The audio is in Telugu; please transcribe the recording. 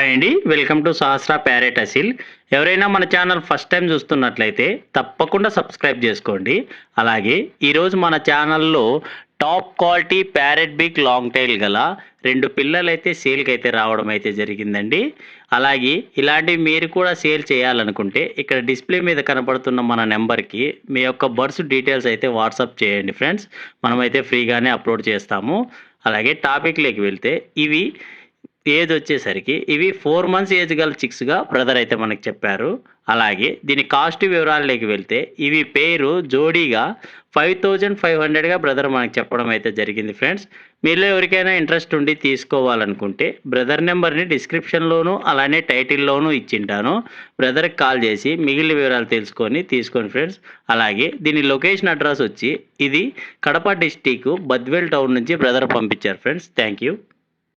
హాయ్ అండి, welcome to Sahasra parrot Aseel. ఎవరైనా మన ఛానల్ ఫస్ట్ టైం చూస్తున్నట్లయితే తప్పకుండా సబ్స్క్రైబ్ చేసుకోండి. అలాగే ఈరోజు మన ఛానల్లో top quality parrot big long tail గల 2 పిల్లలైతే సేల్కి అయితే రావడం అయితే జరిగిందండి. అలాగే ఇలాంటివి మీరు కూడా సేల్ చేయాలనుకుంటే ఇక్కడ డిస్ప్లే మీద కనపడుతున్న మన నెంబర్కి మీ యొక్క బర్డ్స్ డీటెయిల్స్ అయితే వాట్సాప్ చేయండి ఫ్రెండ్స్. మనమైతే ఫ్రీగానే అప్లోడ్ చేస్తాము. అలాగే టాపిక్లోకి వెళ్తే ఏజ్ వచ్చేసరికి ఇవి 4 months ఏజ్ గల చిక్స్గా బ్రదర్ అయితే మనకు చెప్పారు. అలాగే దీని కాస్ట్ వివరాల్లోకి వెళ్తే ఇవి పేరు జోడీగా 5500గా బ్రదర్ మనకు చెప్పడం అయితే జరిగింది ఫ్రెండ్స్. మీలో ఎవరికైనా ఇంట్రెస్ట్ ఉండి తీసుకోవాలనుకుంటే బ్రదర్ నెంబర్ని డిస్క్రిప్షన్లోను అలానే టైటిల్లోనూ ఇచ్చింటాను. బ్రదర్కి కాల్ చేసి మిగిలిన వివరాలు తీసుకోండి ఫ్రెండ్స్. అలాగే దీని లొకేషన్ అడ్రస్ వచ్చి ఇది కడప డిస్టిక్ బద్వేల్ టౌన్ నుంచి బ్రదర్ పంపించారు ఫ్రెండ్స్. Thank you.